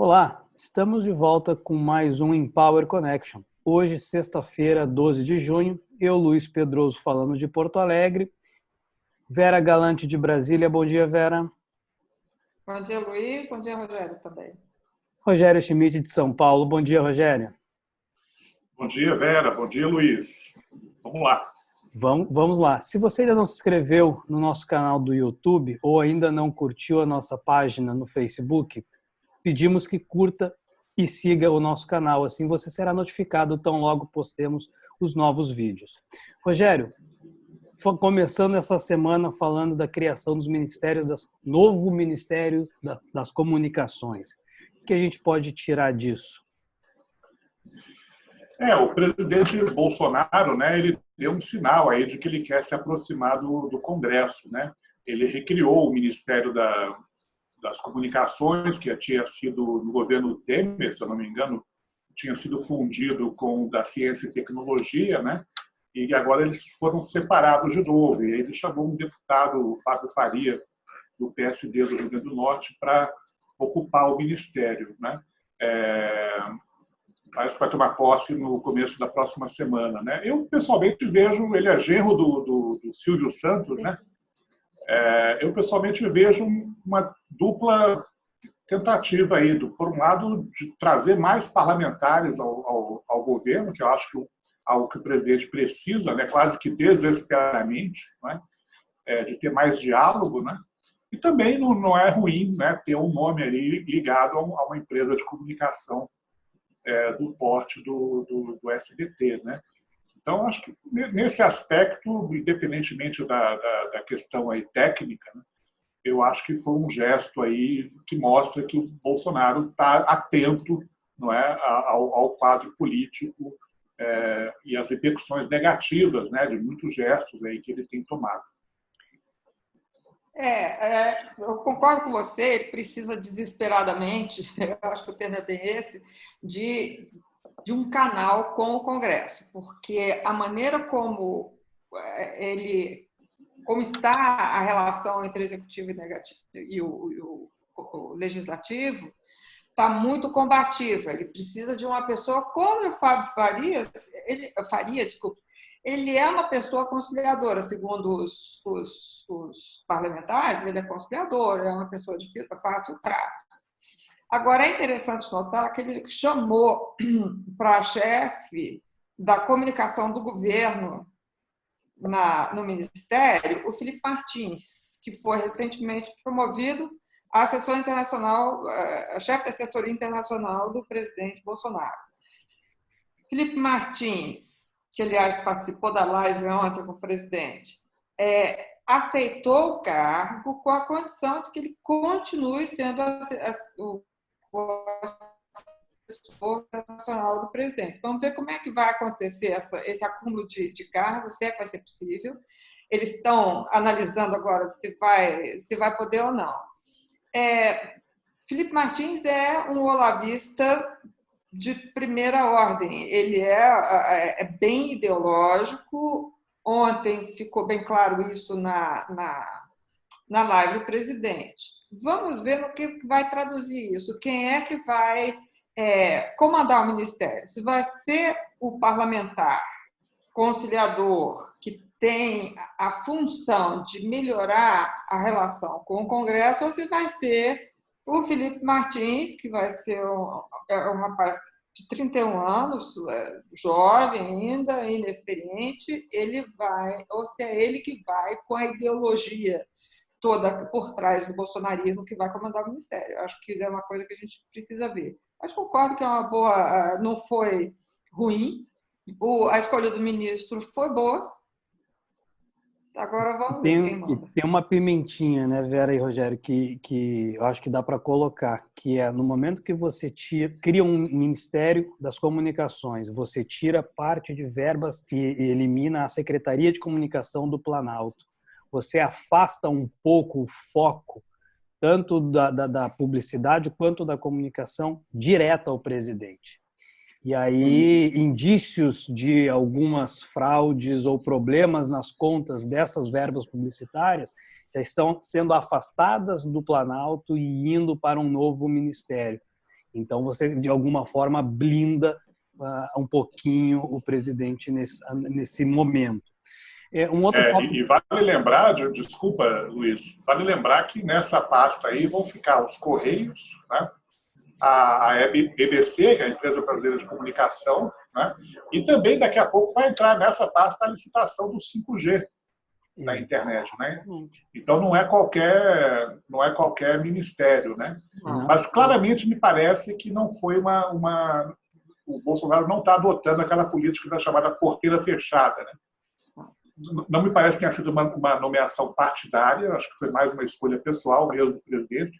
Olá, estamos de volta com mais um Empower Connection. Hoje, sexta-feira, 12 de junho, eu, Luiz Pedroso, falando de Porto Alegre. Vera Galante de Brasília. Bom dia, Vera. Bom dia, Luiz. Bom dia, Rogério, também. Rogério Schmidt de São Paulo. Bom dia, Rogério. Bom dia, Vera. Bom dia, Luiz. Vamos lá. Vamos lá. Se você ainda não se inscreveu no nosso canal do YouTube ou ainda não curtiu a nossa página no Facebook, pedimos que curta e siga o nosso canal. Assim você será notificado tão logo postemos os novos vídeos. Rogério, começando essa semana falando da criação dos ministérios, novo Ministério das Comunicações. O que a gente pode tirar disso? O presidente Bolsonaro, ele deu um sinal aí de que ele quer se aproximar do Congresso, Ele recriou o Ministério das Comunicações, que tinha sido no governo Temer, se eu não me engano, tinha sido fundido com o da Ciência e Tecnologia, E agora eles foram separados de novo. E ele chamou um deputado, o Fábio Faria, do PSD do Rio Grande do Norte, para ocupar o ministério, Parece que vai tomar posse no começo da próxima semana, Eu, pessoalmente, vejo... Ele é genro do Silvio Santos, Eu, pessoalmente, vejo uma dupla tentativa aí, por um lado, de trazer mais parlamentares ao governo, que eu acho que algo que o presidente precisa, quase que desesperadamente, de ter mais diálogo, E também não é ruim, ter um nome ali ligado a uma empresa de comunicação do porte do SBT, Então, acho que nesse aspecto, independentemente da questão aí técnica, eu acho que foi um gesto aí que mostra que o Bolsonaro está atento, ao quadro político e às repercussões negativas, de muitos gestos aí que ele tem tomado. Eu concordo com você, ele precisa desesperadamente, eu acho que o termo é bem esse, de um canal com o Congresso, porque a maneira como está a relação entre o Executivo e o Legislativo, está muito combativa. Ele precisa de uma pessoa como o Fábio Faria, ele é uma pessoa conciliadora, segundo os parlamentares, ele é conciliador, é uma pessoa de fácil trato. Agora, é interessante notar que ele chamou para a chefe da comunicação do governo no Ministério o Felipe Martins, que foi recentemente promovido a chefe da assessoria internacional do presidente Bolsonaro. Felipe Martins, que, aliás, participou da live ontem com o presidente, aceitou o cargo com a condição de que ele continue sendo o assessor nacional do presidente. Vamos ver como é que vai acontecer esse acúmulo de cargos, se é que vai ser possível. Eles estão analisando agora se vai poder ou não. Felipe Martins é um olavista de primeira ordem. Ele é bem ideológico. Ontem ficou bem claro isso na live do presidente. Vamos ver no que vai traduzir isso. Quem é que vai comandar o ministério? Se vai ser o parlamentar conciliador que tem a função de melhorar a relação com o Congresso, ou se vai ser o Felipe Martins, que vai ser um rapaz de 31 anos, jovem ainda, inexperiente, ou se é ele que vai com a ideologia toda por trás do bolsonarismo que vai comandar o ministério. Acho que é uma coisa que a gente precisa ver. Mas concordo que é uma boa, não foi ruim. A escolha do ministro foi boa. Agora vamos ver quem manda. Tem uma pimentinha, Vera e Rogério, que eu acho que dá para colocar, que é no momento que você cria um Ministério das Comunicações, você tira parte de verbas e elimina a Secretaria de Comunicação do Planalto. Você afasta um pouco o foco, tanto da publicidade quanto da comunicação, direta ao presidente. E aí, indícios de algumas fraudes ou problemas nas contas dessas verbas publicitárias já estão sendo afastadas do Planalto e indo para um novo ministério. Então, você, de alguma forma, blinda um pouquinho o presidente nesse momento. Um outro fato... E vale lembrar, desculpa, Luiz, vale lembrar que nessa pasta aí vão ficar os Correios, né? A BBC, que é a Empresa Brasileira de Comunicação, né? E também daqui a pouco vai entrar nessa pasta a licitação do 5G na internet, né? Então não é qualquer ministério, né? Mas claramente me parece que não foi o Bolsonaro não está adotando aquela política da chamada porteira fechada, né? Não me parece que tenha sido uma nomeação partidária, acho que foi mais uma escolha pessoal mesmo do presidente,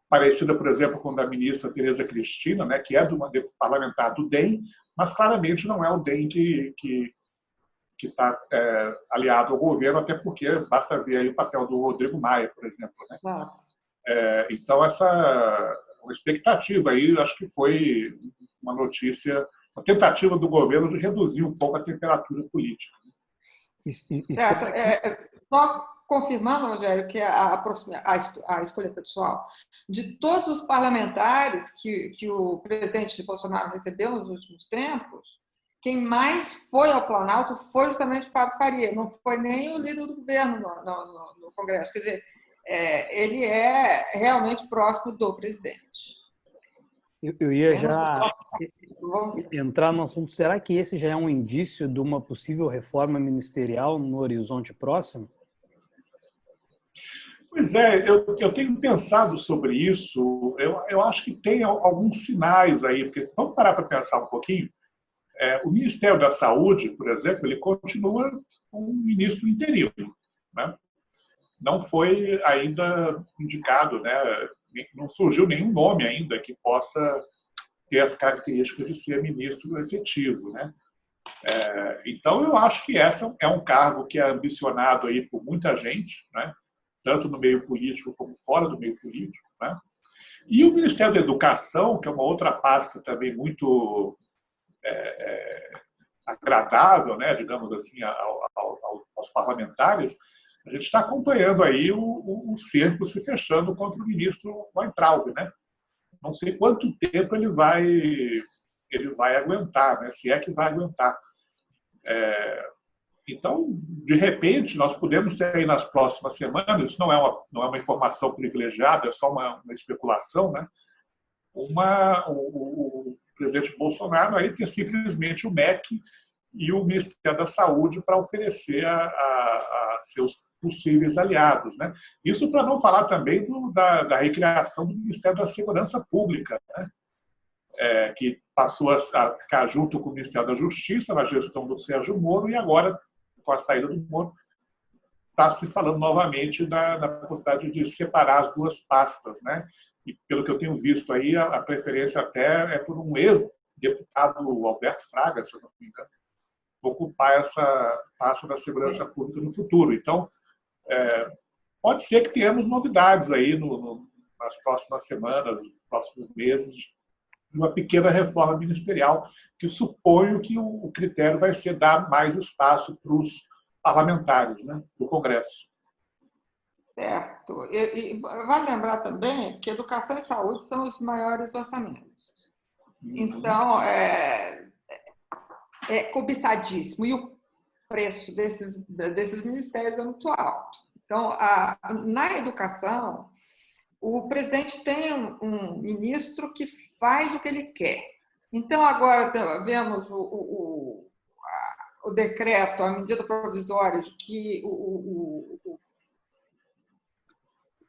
parecida, por exemplo, com a da ministra Tereza Cristina, né, que é de uma parlamentar do DEM, mas claramente não é o DEM que está aliado ao governo, até porque basta ver aí o papel do Rodrigo Maia, por exemplo. Né? Então, uma expectativa aí, acho que foi uma notícia, uma tentativa do governo de reduzir um pouco a temperatura política. Certo. Só confirmando, Rogério, que a escolha pessoal de todos os parlamentares que o presidente Bolsonaro recebeu nos últimos tempos, quem mais foi ao Planalto foi justamente Fábio Faria, não foi nem o líder do governo no Congresso. Quer dizer, ele é realmente próximo do presidente. Eu ia já entrar no assunto. Será que esse já é um indício de uma possível reforma ministerial no horizonte próximo? Pois é, eu tenho pensado sobre isso. Eu acho que tem alguns sinais aí, porque vamos parar para pensar um pouquinho. O Ministério da Saúde, por exemplo, ele continua um ministro interino, né? Não foi ainda indicado, né? Não surgiu nenhum nome ainda que possa ter as características de ser ministro efetivo, né? Então, eu acho que esse é um cargo que é ambicionado aí por muita gente, né? Tanto no meio político como fora do meio político, né? E o Ministério da Educação, que é uma outra pasta também muito agradável, né? Digamos assim, aos parlamentares, a gente está acompanhando aí o cerco se fechando contra o ministro Weintraub, né? Não sei quanto tempo ele vai aguentar, né? Se é que vai aguentar. Então, de repente, nós podemos ter aí nas próximas semanas, isso não é uma informação privilegiada, é só uma especulação, né? O presidente Bolsonaro aí ter simplesmente o MEC e o Ministério da Saúde para oferecer a seus possíveis aliados, né? Isso para não falar também da recriação do Ministério da Segurança Pública, né? Que passou a ficar junto com o Ministério da Justiça na gestão do Sérgio Moro e agora, com a saída do Moro, está se falando novamente da possibilidade de separar as duas pastas, né? E pelo que eu tenho visto aí, a preferência até é por um ex-deputado, Alberto Fraga, se eu não me engano, ocupar essa pasta da segurança pública no futuro. Então, pode ser que tenhamos novidades aí nas próximas semanas, nos próximos meses, de uma pequena reforma ministerial, que suponho que o critério vai ser dar mais espaço para os parlamentares, né, do Congresso. Certo. E vale lembrar também que educação e saúde são os maiores orçamentos. Então, é cobiçadíssimo. E o preço desses ministérios é muito alto. Então, na educação, o presidente tem um ministro que faz o que ele quer. Então, agora vemos o decreto, a medida provisória de que o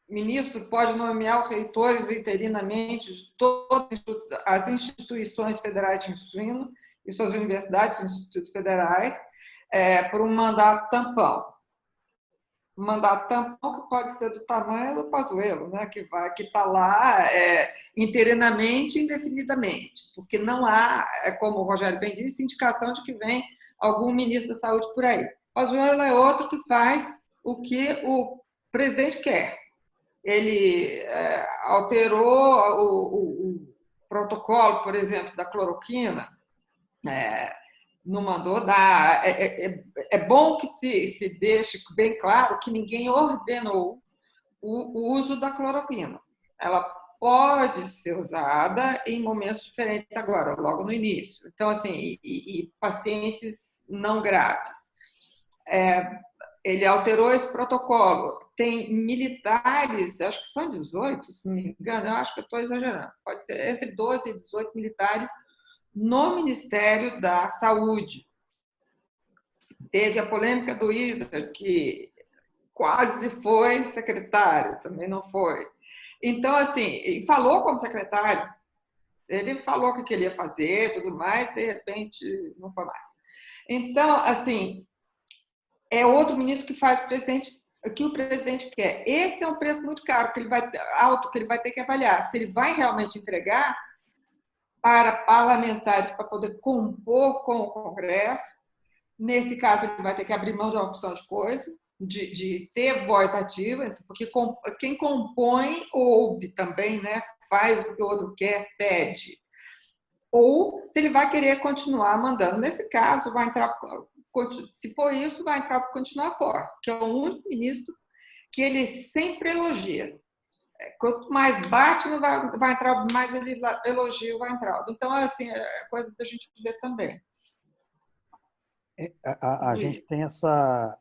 ministro pode nomear os reitores interinamente de todas as instituições federais de ensino e suas universidades e institutos federais por um mandato tampão. Um mandato tampão que pode ser do tamanho do Pazuello, né? Que está lá interinamente e indefinidamente, porque não há, como o Rogério bem disse, indicação de que vem algum ministro da Saúde por aí. Pazuello é outro que faz o que o presidente quer. Ele alterou o protocolo, por exemplo, da cloroquina, não mandou dar. É bom que se deixe bem claro que ninguém ordenou o uso da cloroquina. Ela pode ser usada em momentos diferentes agora, logo no início. Então, assim, e pacientes não graves. Ele alterou esse protocolo. Tem militares, acho que são 18, se não me engano, eu acho que eu estou exagerando, pode ser entre 12 e 18 militares no Ministério da Saúde. Teve a polêmica do Wizard, que quase foi secretário, também não foi. Então, assim, falou como secretário, ele falou o que ele ia fazer, tudo mais, de repente não foi mais. Então, assim, é outro ministro que faz o que o presidente quer. Esse é um preço muito caro, alto, que ele vai ter que avaliar. Se ele vai realmente entregar para parlamentares para poder compor com o Congresso, nesse caso ele vai ter que abrir mão de uma opção de coisa, de ter voz ativa, porque quem compõe ouve também, né? Faz o que o outro quer, cede. Ou se ele vai querer continuar mandando. Nesse caso, vai entrar, se for isso, vai entrar para continuar forte, que é o único ministro que ele sempre elogia. Quanto mais bate, vai entrar, mais ele elogia, vai entrar. Então, assim, é coisa da gente ver também. A gente tem essa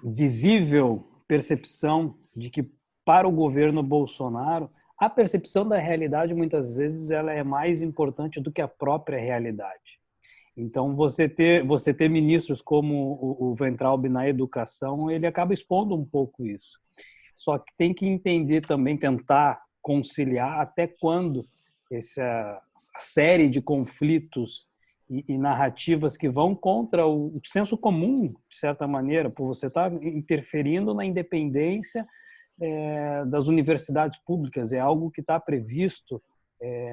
visível percepção de que, para o governo Bolsonaro, a percepção da realidade, muitas vezes, ela é mais importante do que a própria realidade. Então, você ter ministros como o Weintraub na educação, ele acaba expondo um pouco isso. Só que tem que entender também, tentar conciliar até quando essa série de conflitos e narrativas que vão contra o senso comum, de certa maneira, por você estar interferindo na independência das universidades públicas, é algo que está previsto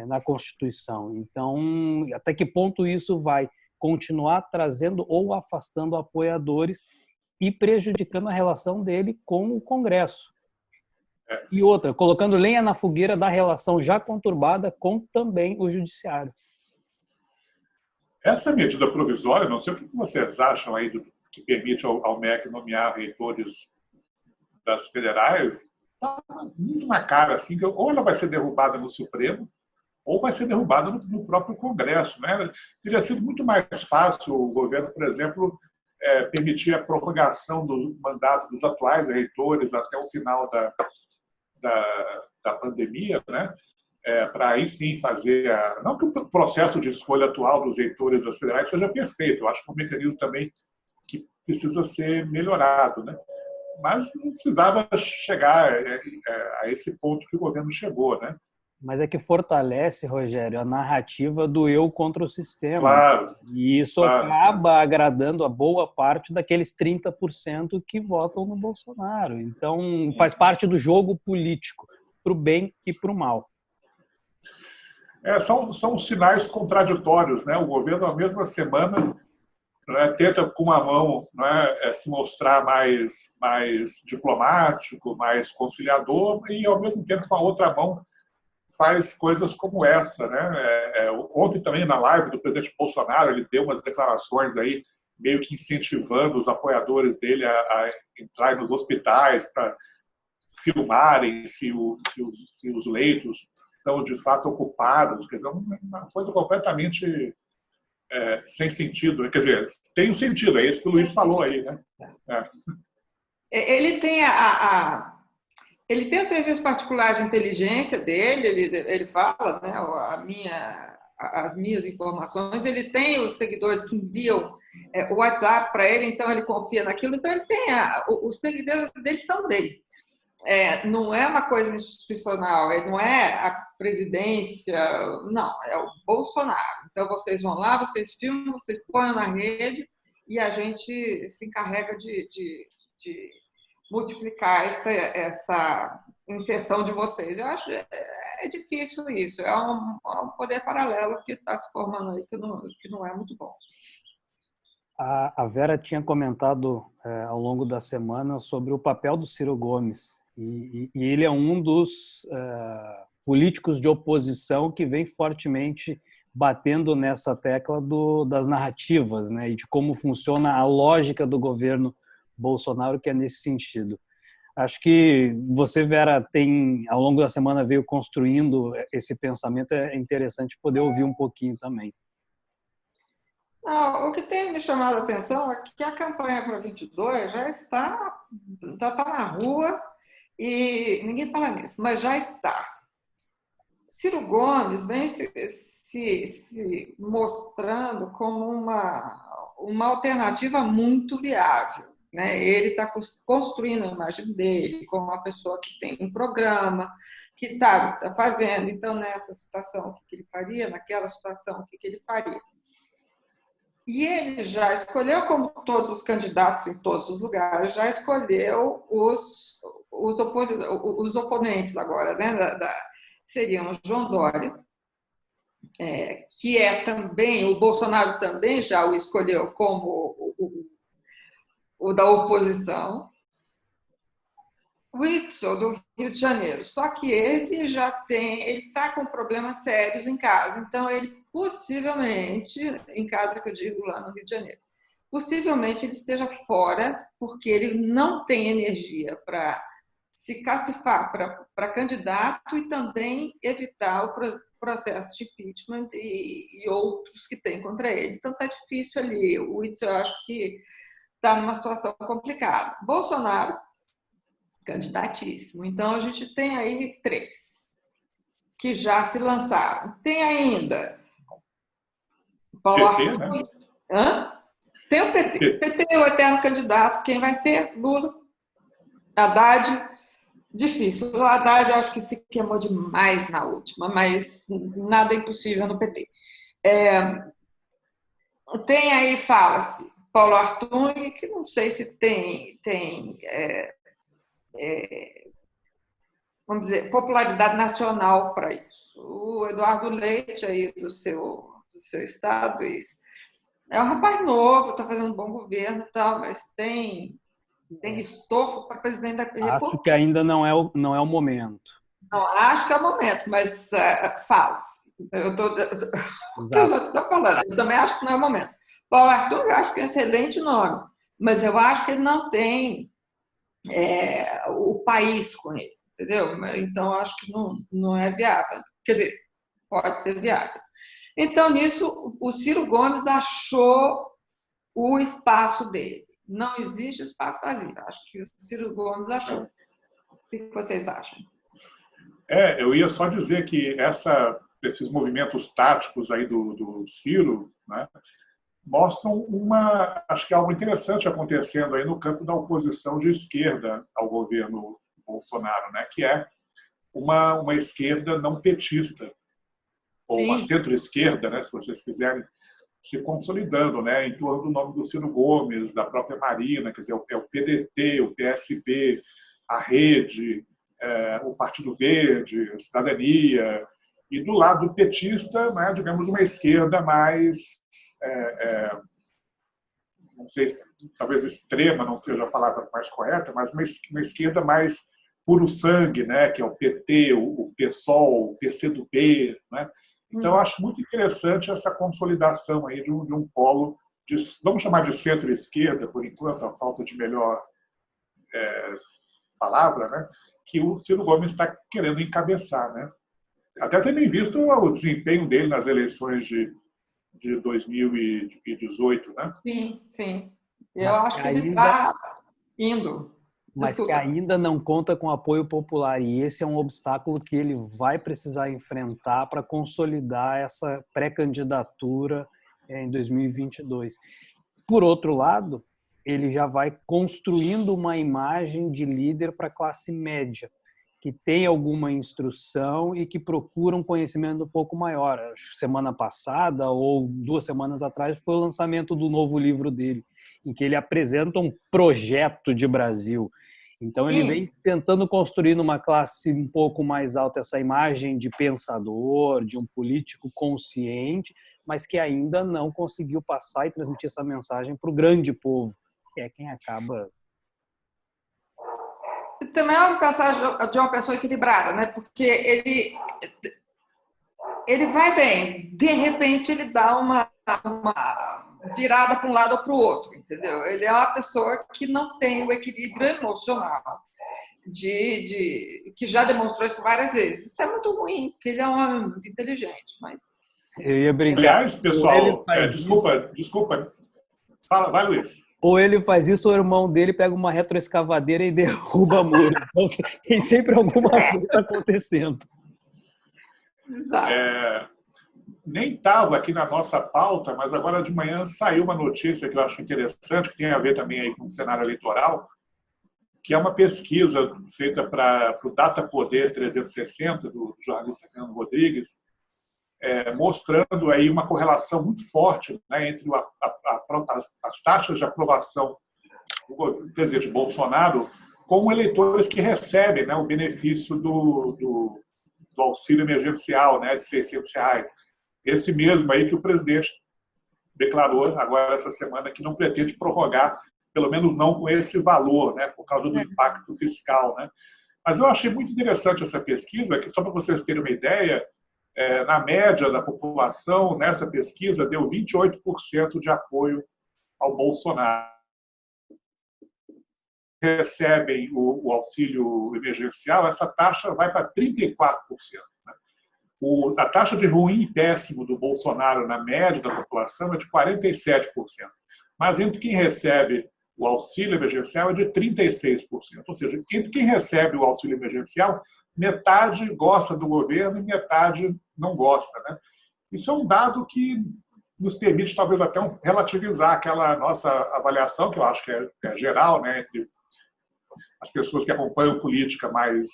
na Constituição. Então, até que ponto isso vai continuar trazendo ou afastando apoiadores e prejudicando a relação dele com o Congresso? E outra, colocando lenha na fogueira da relação já conturbada com também o Judiciário. Essa medida provisória, não sei o que vocês acham aí que permite ao MEC nomear reitores das federais, está muito na cara, assim, que ou ela vai ser derrubada no Supremo, ou vai ser derrubada no próprio Congresso, né? Teria sido muito mais fácil o governo, por exemplo, permitir a prorrogação do mandato dos atuais reitores até o final da pandemia, né? Para aí sim fazer não que o processo de escolha atual dos reitores das federais seja perfeito, eu acho que é um mecanismo também que precisa ser melhorado, né? Mas não precisava chegar a esse ponto que o governo chegou, né? Mas é que fortalece, Rogério, a narrativa do eu contra o sistema. Claro. E isso acaba agradando a boa parte daqueles 30% que votam no Bolsonaro. Então, faz parte do jogo político, para o bem e para o mal. São sinais contraditórios, né? O governo, na mesma semana, né, tenta com uma mão, né, se mostrar mais diplomático, mais conciliador, e ao mesmo tempo com a outra mão faz coisas como essa, né? Ontem também na live do presidente Bolsonaro ele deu umas declarações aí meio que incentivando os apoiadores dele a entrar nos hospitais para filmarem se os leitos estão de fato ocupados, quer dizer, uma coisa completamente sem sentido. Quer dizer, tem um sentido, é isso que o Luiz falou aí, né? Ele tem ele tem o serviço particular de inteligência dele, ele fala, né, as minhas informações, ele tem os seguidores que enviam o WhatsApp para ele, então ele confia naquilo, então ele tem os seguidores dele são dele. Não é uma coisa institucional, não é a presidência, não, é o Bolsonaro. Então vocês vão lá, vocês filmam, vocês põem na rede e a gente se encarrega de multiplicar essa inserção de vocês. Eu acho difícil isso, é um poder paralelo que está se formando aí, que não é muito bom. A Vera tinha comentado ao longo da semana sobre o papel do Ciro Gomes, e ele é um dos políticos de oposição que vem fortemente batendo nessa tecla das narrativas, né, e de como funciona a lógica do governo Bolsonaro, que é nesse sentido. Acho que você, Vera, ao longo da semana veio construindo esse pensamento, é interessante poder ouvir um pouquinho também. Não, o que tem me chamado a atenção é que a campanha para 22 já está na rua e ninguém fala nisso, mas já está. Ciro Gomes vem se mostrando como uma alternativa muito viável, né? Ele está construindo a imagem dele como uma pessoa que tem um programa, que sabe o que está fazendo. Então, nessa situação, o que ele faria? Naquela situação, o que ele faria? E ele já escolheu, como todos os candidatos em todos os lugares, já escolheu os oponentes agora, né? Seriam o João Dória, que é também, o Bolsonaro também já o escolheu como o da oposição, o Whitson, do Rio de Janeiro. Só que ele está com problemas sérios em casa, então ele possivelmente, em casa que eu digo lá no Rio de Janeiro, possivelmente ele esteja fora, porque ele não tem energia para se cacifar para candidato e também evitar o processo de impeachment e outros que tem contra ele. Então está difícil ali. O Whitson, eu acho que está numa situação complicada. Bolsonaro, candidatíssimo. Então, a gente tem aí 3 que já se lançaram. Tem ainda Paulo Arthur. Né? Tem o PT. O PT é o eterno candidato. Quem vai ser? Lula. Haddad, difícil. O Haddad, eu acho que se queimou demais na última, mas nada é impossível no PT. Tem aí, fala-se, Paulo Arthur, que não sei se tem vamos dizer, popularidade nacional para isso. O Eduardo Leite, aí do seu estado, é um rapaz novo, está fazendo um bom governo e tal, mas tem estofo para presidente da República. Acho que ainda não é o momento. Não, acho que é o momento, mas fala-se. Você está falando, eu também acho que não é o momento. Paulo Arthur, eu acho que é um excelente nome, mas eu acho que ele não tem o país com ele, entendeu? Então, acho que não é viável. Quer dizer, pode ser viável. Então, nisso, o Ciro Gomes achou o espaço dele. Não existe espaço vazio. Acho que o Ciro Gomes achou. O que vocês acham? Eu ia só dizer que esses movimentos táticos aí do Ciro, né, mostram acho que algo interessante acontecendo aí no campo da oposição de esquerda ao governo Bolsonaro, né, que é uma esquerda não petista, ou Sim. Uma centro-esquerda, né, se vocês quiserem, se consolidando, né, em torno do nome do Ciro Gomes, da própria Marina, quer dizer, é o PDT, o PSB, a Rede, o Partido Verde, a Cidadania, e do lado petista, né, digamos, uma esquerda mais, não sei se talvez extrema não seja a palavra mais correta, mas uma esquerda mais puro sangue, né, que é o PT, o PSOL, o PCdoB, né? Então, eu acho muito interessante essa consolidação aí de um polo, vamos chamar de centro-esquerda, por enquanto, a falta de melhor palavra, né, que o Ciro Gomes está querendo encabeçar, né? Até tendo visto o desempenho dele nas eleições de 2018, né? Sim. Eu acho que ele está indo. Mas que ainda não conta com apoio popular. E esse é um obstáculo que ele vai precisar enfrentar para consolidar essa pré-candidatura em 2022. Por outro lado, ele já vai construindo uma imagem de líder para a classe média, que tem alguma instrução e que procura um conhecimento um pouco maior. Semana passada ou 2 semanas atrás foi o lançamento do novo livro dele, em que ele apresenta um projeto de Brasil. Então ele vem tentando construir numa classe um pouco mais alta essa imagem de pensador, de um político consciente, mas que ainda não conseguiu passar e transmitir essa mensagem para o grande povo, que é quem acaba... Também é uma mensagem de uma pessoa equilibrada, né? Porque ele vai bem, de repente ele dá uma virada para um lado ou para o outro, entendeu? Ele é uma pessoa que não tem o equilíbrio emocional. que já demonstrou isso várias vezes. Isso é muito ruim, porque ele é um homem muito inteligente, mas... Eu ia brincar. Aliás, pessoal, desculpa. Fala, vai, Luiz. Ou ele faz isso, ou o irmão dele pega uma retroescavadeira e derruba a muro. Então, tem sempre alguma coisa acontecendo. Exato. Nem estava aqui na nossa pauta, mas agora de manhã saiu uma notícia que eu acho interessante, que tem a ver também aí com o cenário eleitoral, que é uma pesquisa feita para o Data Poder 360, do jornalista Fernando Rodrigues, mostrando aí uma correlação muito forte, né, entre as taxas de aprovação do presidente Bolsonaro com eleitores que recebem, né, o benefício do auxílio emergencial, né, de R$600. Esse mesmo aí que o presidente declarou agora essa semana que não pretende prorrogar, pelo menos não com esse valor, né, por causa do impacto fiscal, né. Mas eu achei muito interessante essa pesquisa, que só para vocês terem uma ideia, na média da população, nessa pesquisa, deu 28% de apoio ao Bolsonaro. Recebem o auxílio emergencial, essa taxa vai para 34%. Né? A taxa de ruim e péssimo do Bolsonaro na média da população é de 47%. Mas entre quem recebe o auxílio emergencial é de 36%. Ou seja, entre quem recebe o auxílio emergencial, metade gosta do governo e metade não gosta. Né? Isso é um dado que nos permite talvez até relativizar aquela nossa avaliação, que eu acho que é geral, né, entre as pessoas que acompanham política mais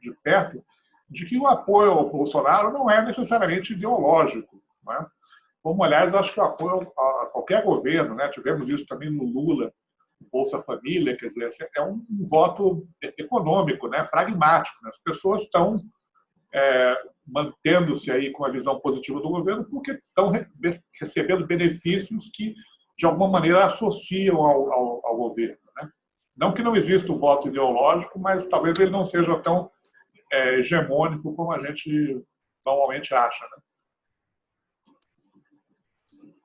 de perto, de que o apoio ao Bolsonaro não é necessariamente ideológico. Né? Como, aliás, acho que o apoio a qualquer governo, né, tivemos isso também no Lula, Bolsa Família, quer dizer, é um voto econômico, né, pragmático. Né? As pessoas estão mantendo-se aí com a visão positiva do governo porque estão recebendo benefícios que, de alguma maneira, associam ao governo. Né? Não que não exista o voto ideológico, mas talvez ele não seja tão hegemônico como a gente normalmente acha. Né?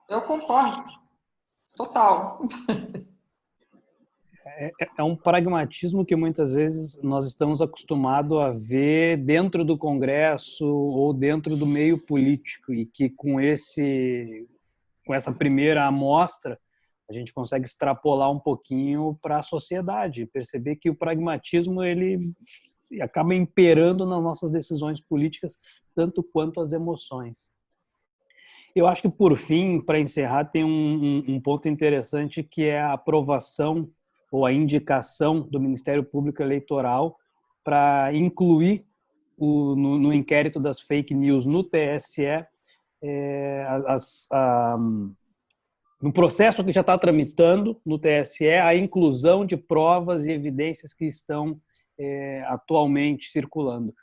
Eu concordo. Total. É um pragmatismo que muitas vezes nós estamos acostumados a ver dentro do Congresso ou dentro do meio político e que com essa primeira amostra a gente consegue extrapolar um pouquinho para a sociedade, perceber que o pragmatismo ele acaba imperando nas nossas decisões políticas tanto quanto as emoções. Eu acho que, por fim, para encerrar, tem um ponto interessante que é a aprovação ou a indicação do Ministério Público Eleitoral para incluir no inquérito das fake news no TSE, no processo que já está tramitando no TSE, a inclusão de provas e evidências que estão atualmente circulando.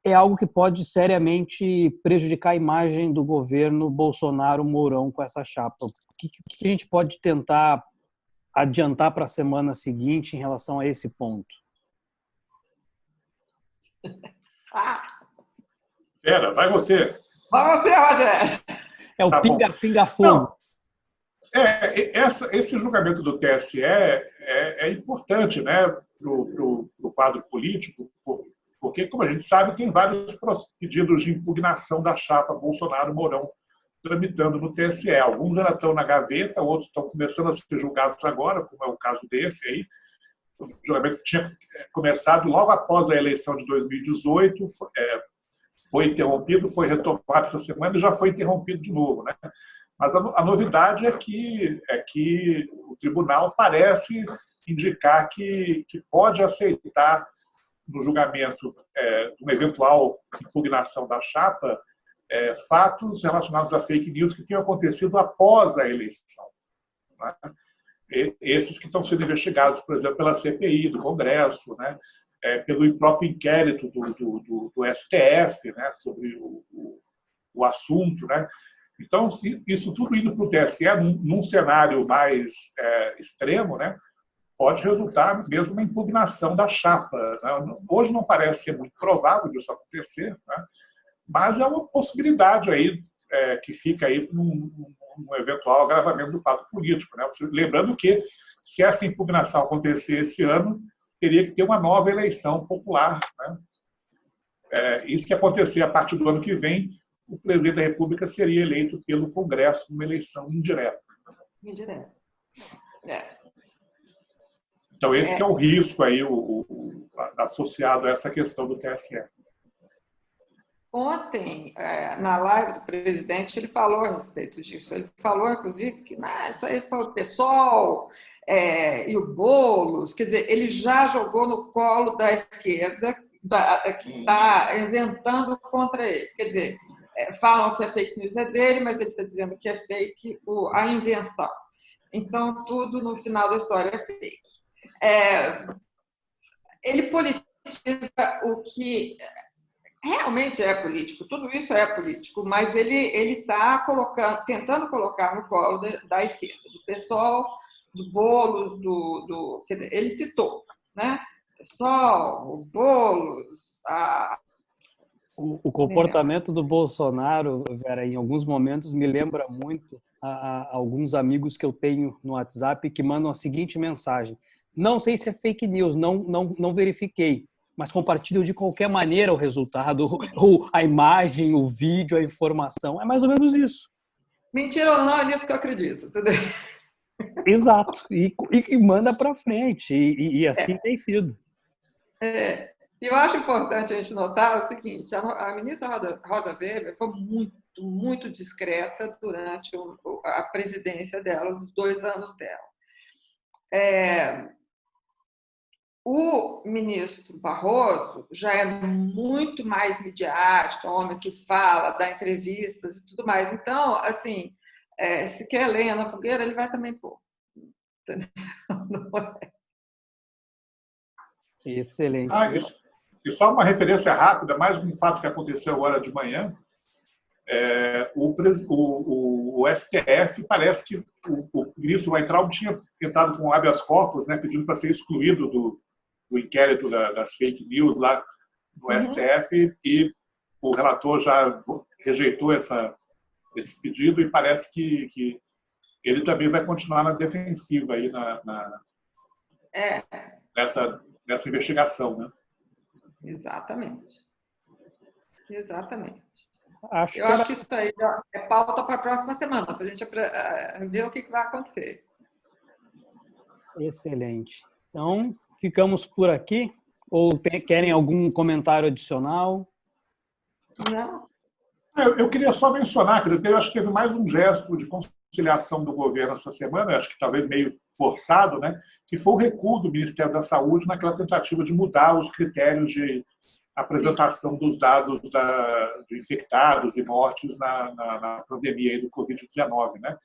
É algo que pode seriamente prejudicar a imagem do governo Bolsonaro-Mourão com essa chapa. O que a gente pode tentar adiantar para a semana seguinte em relação a esse ponto? Pera, vai você. Vai você, Rogério. É o pinga-fogo. Esse julgamento do TSE é importante, né, para o quadro político, porque, como a gente sabe, tem vários pedidos de impugnação da chapa Bolsonaro-Mourão tramitando no TSE. Alguns ainda estão na gaveta, outros estão começando a ser julgados agora, como é o caso desse aí. O julgamento que tinha começado logo após a eleição de 2018, foi interrompido, foi retomado essa semana e já foi interrompido de novo. Né? Mas a novidade é que o tribunal parece indicar que pode aceitar no julgamento de uma eventual impugnação da chapa fatos relacionados a fake news que tenham acontecido após a eleição. Né? Esses que estão sendo investigados, por exemplo, pela CPI do Congresso, né? Pelo próprio inquérito do STF, né? Sobre o assunto. Né? Então, isso tudo indo para o TSE, num cenário mais extremo, né? Pode resultar mesmo na impugnação da chapa. Né? Hoje não parece ser muito provável disso acontecer, né? Mas é uma possibilidade aí que fica aí num eventual agravamento do quadro político. Né? Lembrando que, se essa impugnação acontecer esse ano, teria que ter uma nova eleição popular, né? E se acontecer a partir do ano que vem, o presidente da República seria eleito pelo Congresso numa eleição indireta. Indireta. É. Então, esse que é o risco aí, associado a essa questão do TSE. Ontem, na live do presidente, ele falou a respeito disso. Ele falou, inclusive, que isso aí foi o PSOL e o Boulos. Quer dizer, ele já jogou no colo da esquerda, que está inventando contra ele. Quer dizer, falam que a fake news é dele, mas ele está dizendo que é fake a invenção. Então, tudo no final da história é fake. Ele politiza o que realmente é político, tudo isso é político, mas ele está tentando colocar no colo da esquerda, do PSOL, do Boulos, quer dizer, ele citou, né? PSOL, o Boulos, O comportamento do Bolsonaro, Vera, em alguns momentos me lembra muito a alguns amigos que eu tenho no WhatsApp que mandam a seguinte mensagem: não sei se é fake news, não verifiquei, mas compartilham de qualquer maneira o resultado, ou a imagem, o vídeo, a informação. É mais ou menos isso. Mentira ou não, é nisso que eu acredito, entendeu? Exato. E manda para frente. E assim tem sido. Eu acho importante a gente notar o seguinte: a ministra Rosa Weber foi muito, muito discreta durante a presidência dela, os 2 anos dela. O ministro Barroso já é muito mais midiático, é um homem que fala, dá entrevistas e tudo mais. Então, assim, se quer lenha na fogueira, ele vai também pôr. Excelente. E só uma referência rápida, mais um fato que aconteceu agora de manhã. O STF, parece que o ministro Weintraub tinha entrado com habeas corpus, né, pedindo para ser excluído do inquérito das fake news lá no STF, e o relator já rejeitou esse pedido, e parece que ele também vai continuar na defensiva aí nessa investigação, né? Exatamente. Acho que isso aí é pauta para a próxima semana, para a gente ver o que vai acontecer. Excelente. Então, ficamos por aqui? Ou querem algum comentário adicional? Não. Eu queria só mencionar que eu acho que teve mais um gesto de conciliação do governo essa semana, acho que talvez meio forçado, né, que foi o recuo do Ministério da Saúde naquela tentativa de mudar os critérios de apresentação dos dados de infectados e mortes na pandemia aí do Covid-19. Né?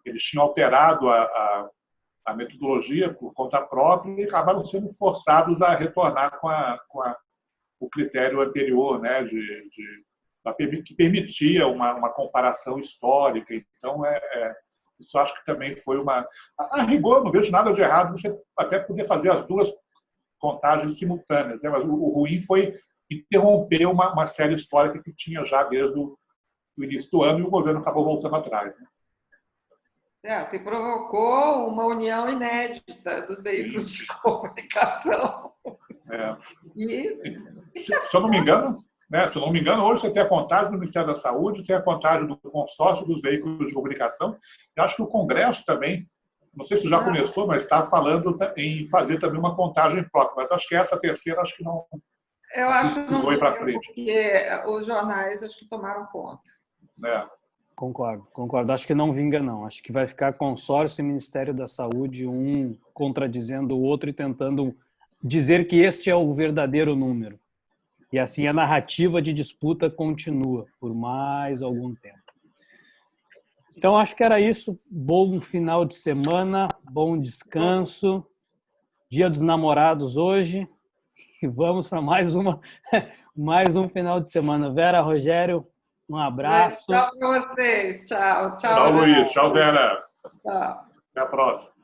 Eles tinham alterado a metodologia por conta própria e acabaram sendo forçados a retornar com o critério anterior, né, que permitia uma comparação histórica. Então, isso acho que também foi uma... A rigor, não vejo nada de errado você até poder fazer as duas contagens simultâneas, né? Mas o ruim foi interromper uma série histórica que tinha já desde o início do ano, e o governo acabou voltando atrás. Né? Que provocou uma união inédita dos veículos de comunicação. Se eu não me engano, hoje você tem a contagem do Ministério da Saúde, tem a contagem do consórcio dos veículos de comunicação. Eu acho que o Congresso também, não sei se já começou, mas está falando em fazer também uma contagem própria. Mas acho que essa terceira, acho que não. Eu acho que não ir para frente. Porque os jornais acho que tomaram conta. Concordo. Acho que não vinga, não. Acho que vai ficar consórcio e Ministério da Saúde, um contradizendo o outro e tentando dizer que este é o verdadeiro número. E assim a narrativa de disputa continua por mais algum tempo. Então, acho que era isso. Bom final de semana, bom descanso. Dia dos Namorados hoje. E vamos para mais um final de semana. Vera, Rogério, um abraço. Tchau para vocês. Tchau. Tchau, Luiz. Tchau, Vera. Tchau. Até a próxima.